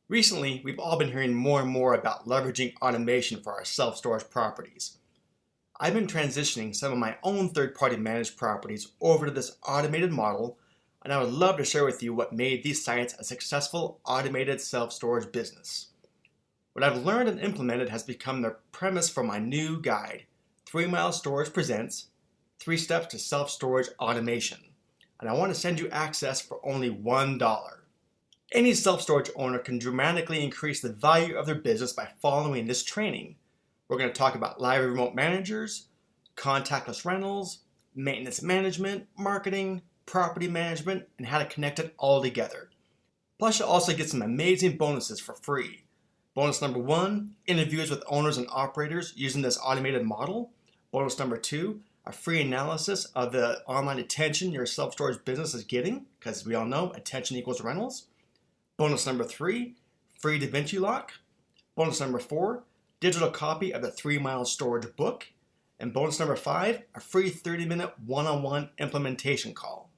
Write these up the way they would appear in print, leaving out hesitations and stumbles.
Recently, we've all been hearing more and more about leveraging automation for our self-storage properties. I've been transitioning some of my own third-party managed properties over to this automated model, and I would love to share with you what made these sites a successful automated self-storage business. What I've learned and implemented has become the premise for my new guide, 3 Mile Storage Presents 3 Steps to Self-Storage Automation, and I want to send you access for only $1. Any self-storage owner can dramatically increase the value of their business by following this training. We're going to talk about live remote managers, contactless rentals, maintenance management, marketing, property management, and how to connect it all together. Plus, you'll also get some amazing bonuses for free. Bonus number 1, interviews with owners and operators using this automated model. Bonus number 2, a free analysis of the online attention your self-storage business is getting, because we all know attention equals rentals. Bonus number 3, free DaVinci lock. Bonus number 4, digital copy of the 3 Mile Storage book. And bonus number 5, a free 30-minute one-on-one implementation call.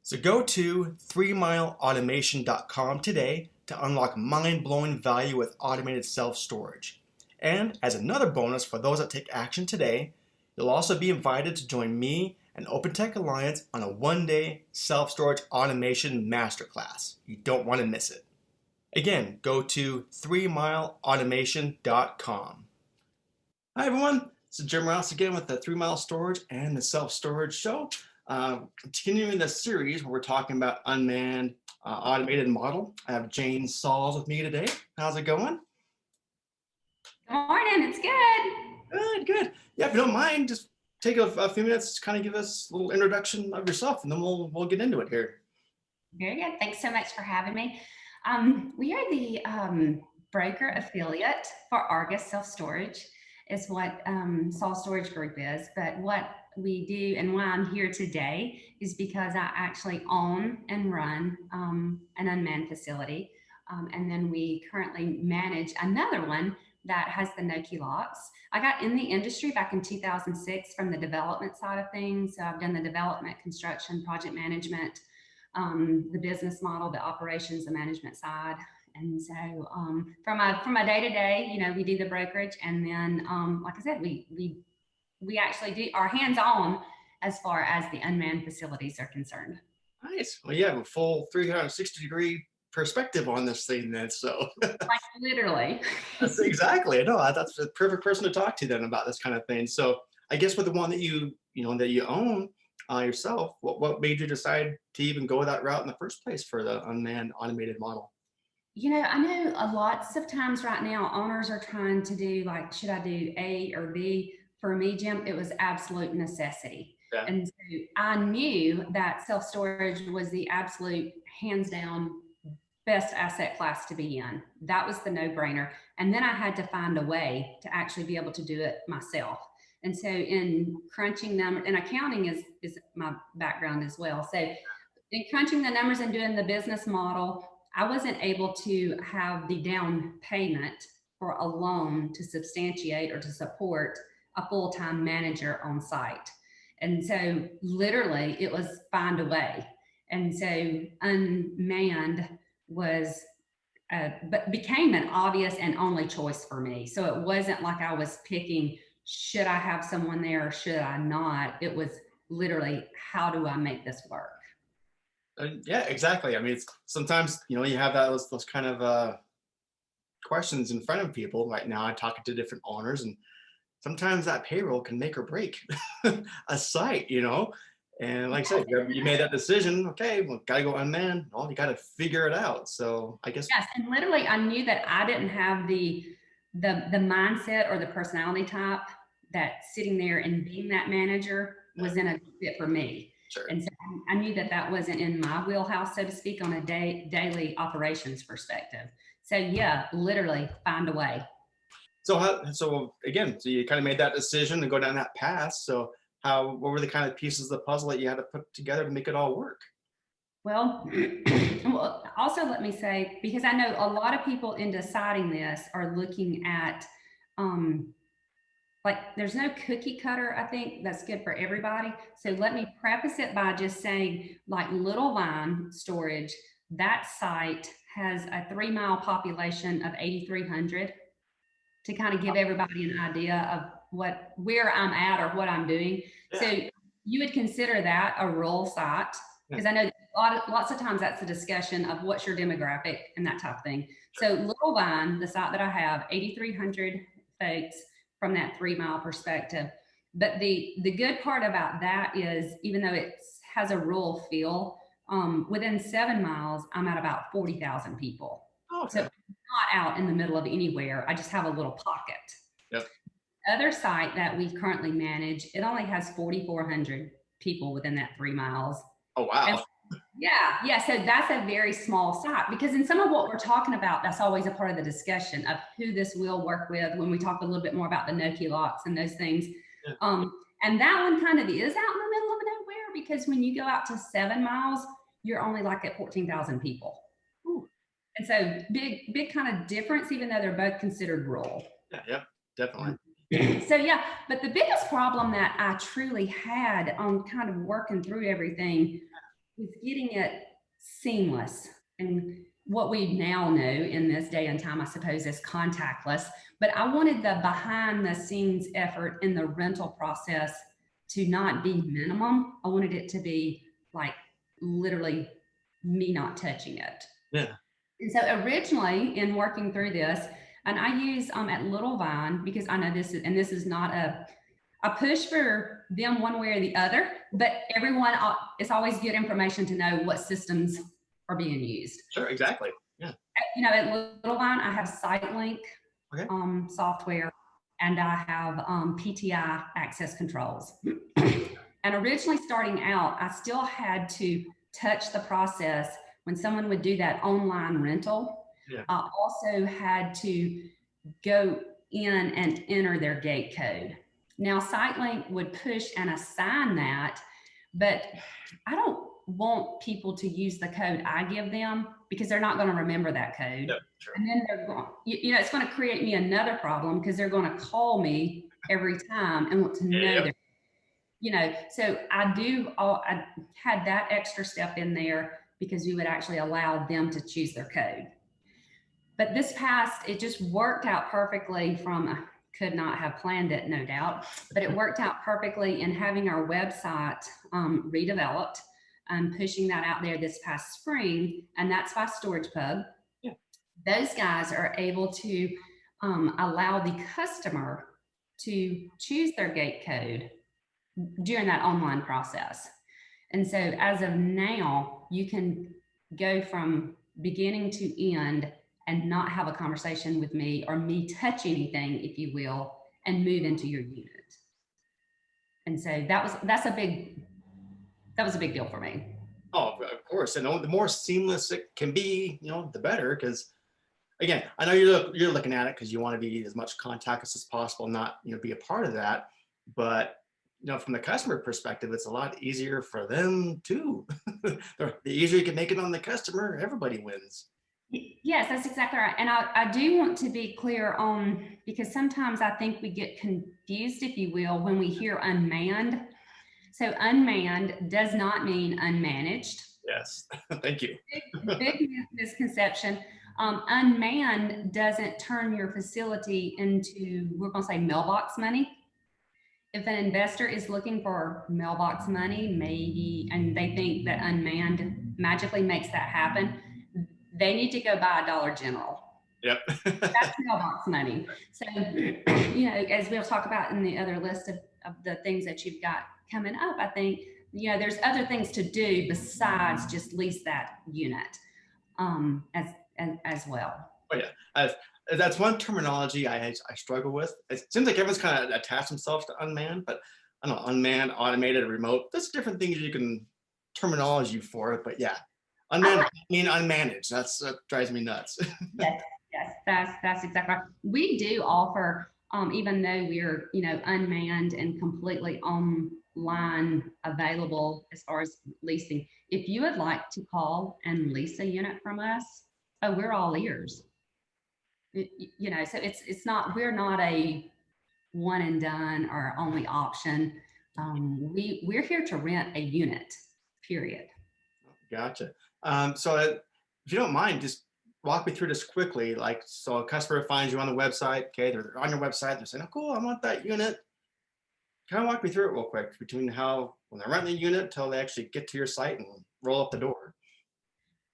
So go to 3mileautomation.com today to unlock mind-blowing value with automated self-storage. And as another bonus for those that take action today, you'll also be invited to join me and OpenTech Alliance on a one-day self-storage automation masterclass. You don't want to miss it. Again, go to 3mileautomation.com. Hi everyone, this is Jim Rouse again with the 3 Mile Storage and the Self-Storage Show. Continuing the series where we're talking about unmanned automated model. I have Jane Sauls with me today. How's it going? Good morning, it's good. Good. Yeah, if you don't mind, just take a few minutes to kind of give us a little introduction of yourself, and then we'll get into it here. Very good. Thanks so much for having me. We are the broker affiliate for Argus Self Storage, is what Soul Storage Group is. But what we do and why I'm here today is because I actually own and run an unmanned facility. And then we currently manage another one that has the no-key locks. I got in the industry back in 2006 from the development side of things. So I've done the development, construction, project management, the business model, the operations, the management side. And so from a day-to-day, we do the brokerage, and then like I said, we actually do our hands-on as far as the unmanned facilities are concerned. Nice. Well, you have a full 360-degree perspective on this thing then, so. Like literally. That's exactly. No, that's the perfect person to talk to then about this kind of thing. So I guess with the one that you own yourself, what made you decide to even go that route in the first place for the unmanned automated model? I know lots of times right now owners are trying to do like, should I do A or B? For me, Jim, it was absolute necessity. Yeah. And so I knew that self-storage was the absolute hands down best asset class to be in. That was the no-brainer. And then I had to find a way to actually be able to do it myself. And so in crunching numbers, and accounting is my background as well. So in crunching the numbers and doing the business model, I wasn't able to have the down payment for a loan to substantiate or to support a full-time manager on site. And so literally it was find a way. And so unmanned was but became an obvious and only choice for me. So it wasn't like I was picking, should I have someone there or should I not? It was literally, how do I make this work? Yeah, exactly. I mean, it's sometimes you have those kind of questions in front of people. Right now, I'm talking to different owners, and sometimes that payroll can make or break a site. And like I said, you made that decision. Okay, well, gotta go unmanned. Well, you gotta figure it out. So I guess yes, and literally, I knew that I didn't have the mindset or the personality type that sitting there and being that manager wasn't a fit for me. Sure. And so I knew that wasn't in my wheelhouse, so to speak, on a daily operations perspective. So yeah, literally find a way. So you kind of made that decision to go down that path. So what were the kind of pieces of the puzzle that you had to put together to make it all work? Well, also let me say, because I know a lot of people in deciding this are looking at, like there's no cookie cutter, I think, that's good for everybody. So let me preface it by just saying, like Little Vine Storage, that site has a 3-mile population of 8,300 to kind of give everybody an idea of where I'm at or what I'm doing. Yeah. So you would consider that a rural site, because I know lots of times that's the discussion of what's your demographic and that type of thing. So Little Vine, the site that I have, 8,300 folks from that 3-mile perspective. But the good part about that is, even though it has a rural feel, within 7 miles, I'm at about 40,000 people. Okay. So not out in the middle of anywhere. I just have a little pocket. Yep. Other site that we currently manage, it only has 4,400 people within that 3 miles. Oh, wow. And yeah. So that's a very small site, because in some of what we're talking about, that's always a part of the discussion of who this will work with when we talk a little bit more about the no-key locks and those things. Yeah. And that one kind of is out in the middle of nowhere, because when you go out to 7 miles, you're only like at 14,000 people. Ooh. And so big kind of difference, even though they're both considered rural. Yeah, definitely. So yeah, but the biggest problem that I truly had on kind of working through everything was getting it seamless. And what we now know in this day and time, I suppose, is contactless. But I wanted the behind the scenes effort in the rental process to not be minimum. I wanted it to be like literally me not touching it. Yeah. And so originally, in working through this, and I use at Little Vine, because I know this is not a push for them one way or the other, but everyone, it's always good information to know what systems are being used. Sure, exactly. Yeah. You know, at Little Vine, I have SiteLink software, and I have PTI access controls. And originally starting out, I still had to touch the process when someone would do that online rental. Yeah. I also had to go in and enter their gate code. Now, SiteLink would push and assign that, but I don't want people to use the code I give them, because they're not going to remember that code. Yep, sure. And then they're going, it's going to create me another problem, because they're going to call me every time and want to know their, so I had that extra step in there, because we would actually allow them to choose their code. But this past, it just worked out perfectly from, could not have planned it, no doubt, but it worked out perfectly in having our website redeveloped and pushing that out there this past spring, and that's by Storage Pub. Yeah. Those guys are able to allow the customer to choose their gate code during that online process. And so as of now, you can go from beginning to end and not have a conversation with me or me touch anything, if you will, and move into your unit. And so that was a big deal for me. Oh, of course. And the more seamless it can be, the better. Because again, I know you're looking at it because you want to be as much contactless as possible, not be a part of that. But from the customer perspective, it's a lot easier for them too. The easier you can make it on the customer, everybody wins. Yes, that's exactly right. And I do want to be clear on, because sometimes I think we get confused, if you will, when we hear unmanned. So unmanned does not mean unmanaged. Yes, thank you. Big misconception. Unmanned doesn't turn your facility into, we're going to say, mailbox money. If an investor is looking for mailbox money, maybe, and they think that unmanned magically makes that happen, they need to go buy a Dollar General. Yep. That's mailbox money. So, as we'll talk about in the other list of the things that you've got coming up, I think, there's other things to do besides just lease that unit as well. Oh, yeah. That's one terminology I struggle with. It seems like everyone's kind of attached themselves to unmanned, but I don't know, unmanned, automated, remote, that's different things you can terminology for it, but yeah. Unmanned, unmanaged. That drives me nuts. Yes, that's exactly right. We do offer, even though we're unmanned and completely online available as far as leasing. If you would like to call and lease a unit from us, we're all ears. So it's not, we're not a one and done or only option. We're here to rent a unit, period. Gotcha. So if you don't mind, just walk me through this quickly. Like, so a customer finds you on the website. Okay, they're on your website. They're saying, "Oh, cool, I want that unit." Kind of walk me through it real quick between how when they're renting the unit until they actually get to your site and roll up the door.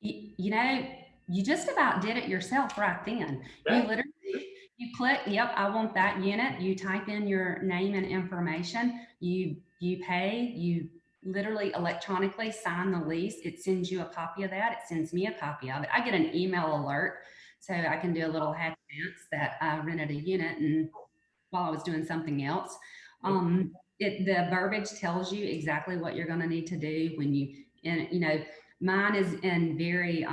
You know, you just about did it yourself right then. You Yeah. literally, you click, yep, I want that unit. You type in your name and information. You pay. You literally electronically sign the lease. It sends you a copy of that. It sends me a copy of it. I get an email alert, so I can do a little happy dance that I rented a unit and while I was doing something else. The verbiage tells you exactly what you're going to need to do when you, and mine is in very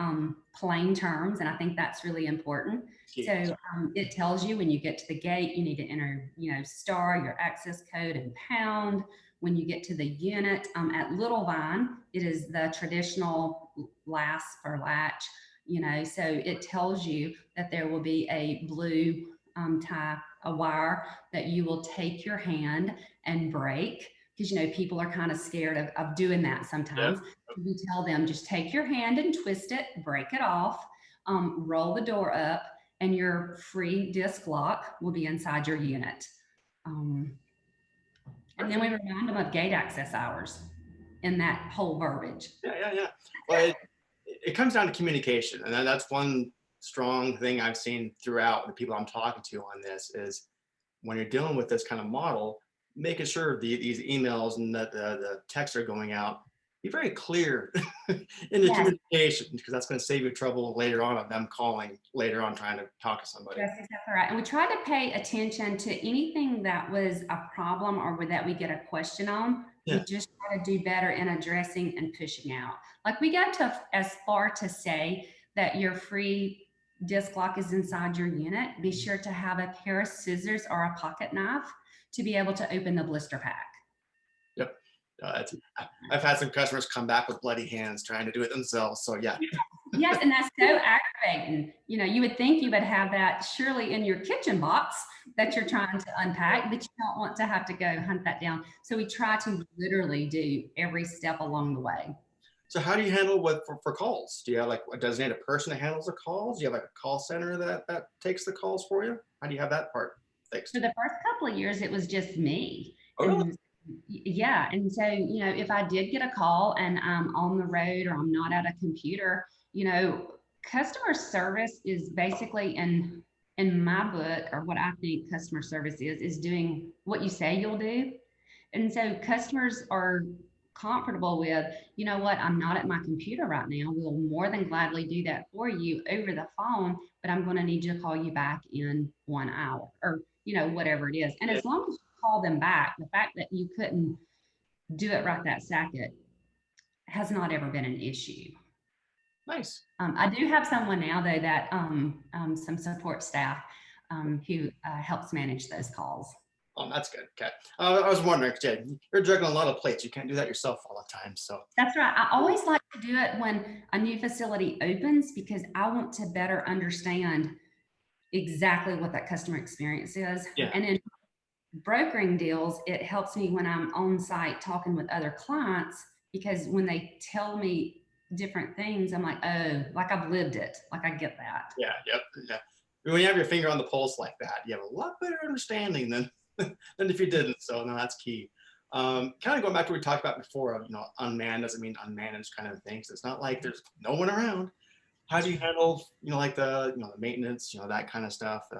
plain terms, and I think that's really important. So it tells you when you get to the gate, you need to enter, star, your access code, and pound. When you get to the unit at Little Vine, it is the traditional lasp or latch. So it tells you that there will be a blue tie, a wire that you will take your hand and break, because people are kind of scared of doing that sometimes. Yep. We tell them just take your hand and twist it, break it off, roll the door up, and your free disc lock will be inside your unit. Um, and then we remind them of gate access hours in that whole verbiage. Yeah. Well, it comes down to communication, and that's one strong thing I've seen throughout the people I'm talking to on this is when you're dealing with this kind of model, making sure these emails and the texts are going out, be very clear in the Yes. communication, because that's going to save you trouble later on of them calling later on trying to talk to somebody. That's exactly right. And we try to pay attention to anything that was a problem or that we get a question on. Yeah. We just try to do better in addressing and pushing out. Like we got to as far to say that your free disc lock is inside your unit. Be sure to have a pair of scissors or a pocket knife to be able to open the blister pack. Yep. I've had some customers come back with bloody hands trying to do it themselves. So yeah. Yes, and that's so aggravating. You would think you would have that surely in your kitchen box that you're trying to unpack, but you don't want to have to go hunt that down. So we try to literally do every step along the way. So how do you handle for calls? Do you have like a designated person that handles the calls? Do you have like a call center that takes the calls for you? How do you have that part fixed? For the first couple of years, it was just me. Oh, really? Yeah. And so, if I did get a call and I'm on the road or I'm not at a computer, customer service is basically in my book, or what I think customer service is doing what you say you'll do. And so customers are comfortable with, what, I'm not at my computer right now. We'll more than gladly do that for you over the phone, but I'm going to need you to call you back in 1 hour or, whatever it is. And as long as you call them back, the fact that you couldn't do it right that second has not ever been an issue. Nice. I do have someone now though that some support staff who helps manage those calls. Oh, that's good. Okay. I was wondering, Jay, you're juggling a lot of plates. You can't do that yourself all the time. So that's right. I always like to do it when a new facility opens because I want to better understand exactly what that customer experience is. yeah. And in brokering deals, it helps me when I'm on site talking with other clients, because when they tell me different things, I'm like, oh, like I've lived it. Like I get that. Yeah. Yep. Yeah. When you have your finger on the pulse like that, you have a lot better understanding than if you didn't. So no, that's key. Kind of going back to what we talked about before of, unmanned doesn't mean unmanaged kind of things. It's not like there's no one around. How do you handle, like the maintenance, that kind of stuff, the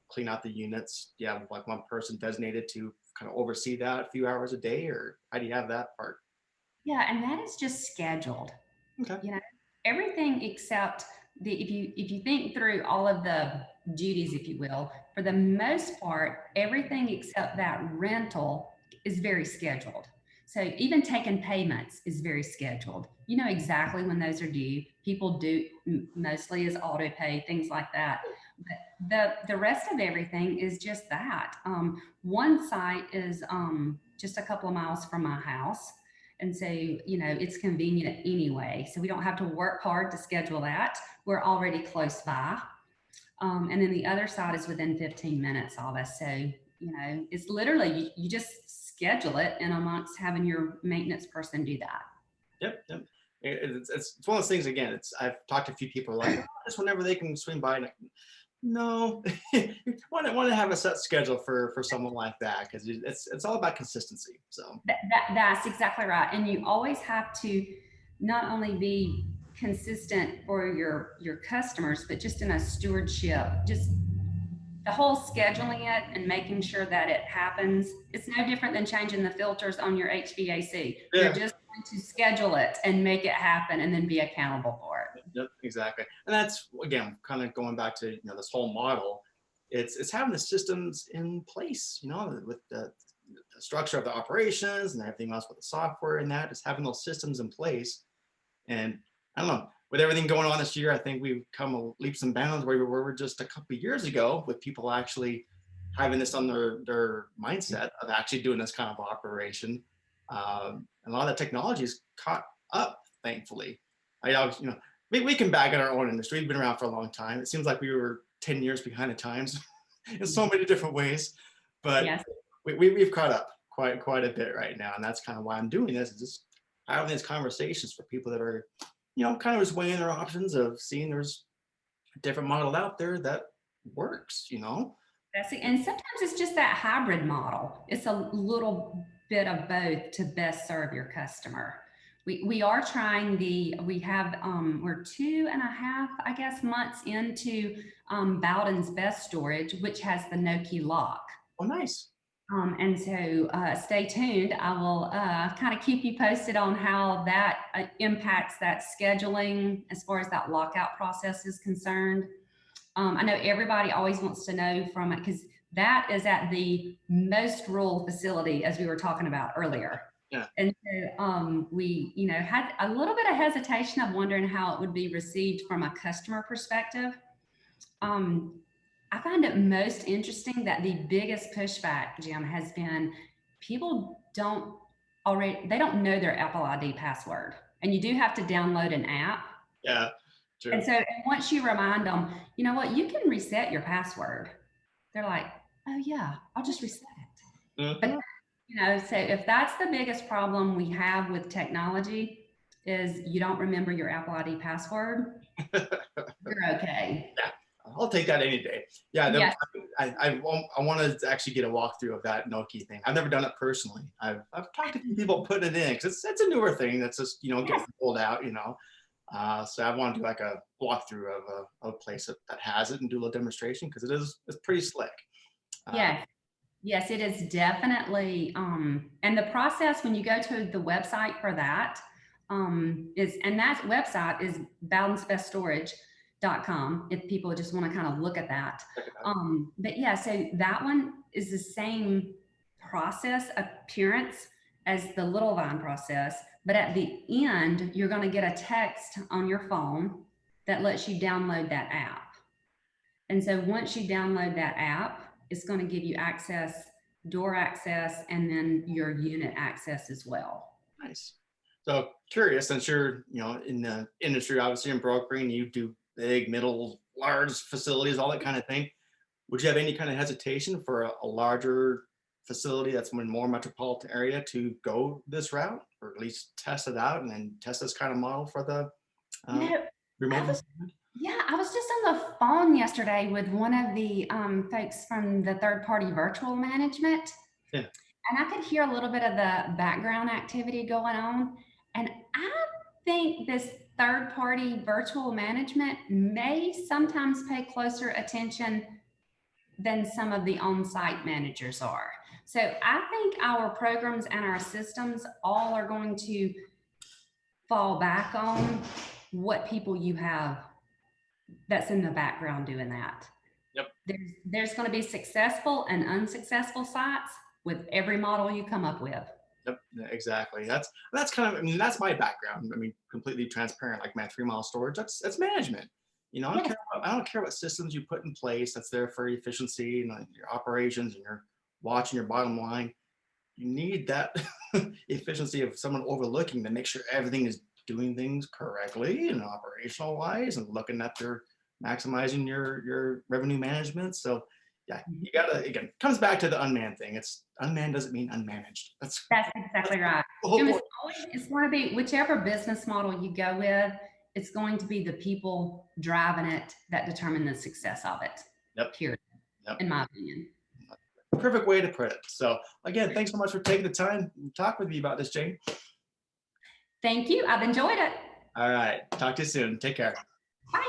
clean out the units? Do you have like one person designated to kind of oversee that a few hours a day, or how do you have that part? Yeah, and that is just scheduled. Okay. Everything except if you think through all of the duties, if you will, for the most part, everything except that rental is very scheduled. So even taking payments is very scheduled. You know exactly when those are due. People do mostly is auto pay, things like that. But the rest of everything is just that. One site is just a couple of miles from my house. And so, it's convenient anyway. So we don't have to work hard to schedule that. We're already close by. And then the other side is within 15 minutes of us. So, it's literally, you just schedule it in amongst having your maintenance person do that. Yep. It's one of those things. Again, I've talked to a few people who are like, oh, just whenever they can swing by. And no, you want to have a set schedule for someone like that, because it's all about consistency. So That's exactly right. And you always have to not only be consistent for your customers, but just in a stewardship, just the whole scheduling it and making sure that it happens. It's no different than changing the filters on your HVAC. You're yeah, just going to schedule it and make it happen and then be accountable for it. yep, exactly. And that's again kind of going back to this whole model. It's having the systems in place, with the structure of the operations and everything else with the software and that, just having those systems in place. And I don't know, with everything going on this year, I think we've come leaps and bounds where we were just a couple of years ago, with people actually having this on their mindset of actually doing this kind of operation. And a lot of the technology is caught up, thankfully. We can bag in our own industry. We've been around for a long time. It seems like we were 10 years behind the times in so many different ways, but Yes. we've caught up quite a bit right now. And that's kind of why I'm doing this, is just having these conversations for people that are, kind of just weighing their options of seeing there's a different model out there that works. That's it. And sometimes it's just that hybrid model. It's a little bit of both to best serve your customer. We are trying we're 2.5, I guess, months into Bowden's Best Storage, which has the no key lock. Oh, nice. And so stay tuned. I will kind of keep you posted on how that impacts that scheduling as far as that lockout process is concerned. I know everybody always wants to know from it, because that is at the most rural facility, as we were talking about earlier. Yeah. And so we, had a little bit of hesitation of wondering how it would be received from a customer perspective. I find it most interesting that the biggest pushback, Jim, has been people they don't know their Apple ID password. And you do have to download an app. Yeah, true. And so once you remind them, you know what, you can reset your password. They're like, oh yeah, I'll just reset it. Mhm. But so if that's the biggest problem we have with technology, is you don't remember your Apple ID password, you're okay. Yeah, I'll take that any day. Yeah, Yes. I want to actually get a walkthrough of that no key thing. I've never done it personally. I've talked to people putting it in, because it's a newer thing that's just getting rolled out. So I want to do like a walkthrough of a place that has it and do a little demonstration, because it's pretty slick. Yes. Yes, it is definitely. And the process when you go to the website for that that website is bowdensbeststorage.com, if people just want to kind of look at that. But yeah, so that one is the same process appearance as the Little Vine process, but at the end, you're going to get a text on your phone that lets you download that app. And so once you download that app, it's going to give you door access, and then your unit access as well. Nice. So curious, since you're, in the industry, obviously in brokering, you do big, middle, large facilities, all that kind of thing. Would you have any kind of hesitation for a larger facility that's in a more metropolitan area to go this route, or at least test it out and then test this kind of model for the remote? I was just on the phone yesterday with one of the folks from the third-party virtual management. Yeah. And I could hear a little bit of the background activity going on. And I think this third-party virtual management may sometimes pay closer attention than some of the on-site managers are. So I think our programs and our systems all are going to fall back on what people you have that's in the background doing that. Yep. There's going to be successful and unsuccessful sites with every model you come up with. Yep, exactly. That's kind of, that's my background. Completely transparent, like my 3 mile storage. That's management. I don't care what systems you put in place. That's there for efficiency and your operations, and you're watching your bottom line. You need that efficiency of someone overlooking to make sure everything is doing things correctly and operational wise, and looking at their maximizing your revenue management. So Yeah, you gotta, again, comes back to the unmanned thing. It's unmanned doesn't mean unmanaged. That's exactly right. the whole Jim, point. it's going to be whichever business model you go with, it's going to be the people driving it that determine the success of it. Yep. Period. Yep. In my opinion. Perfect way to put it. So again, thanks so much for taking the time to talk with me about this, Jane. Thank you. I've enjoyed it. All right. Talk to you soon. Take care. Bye.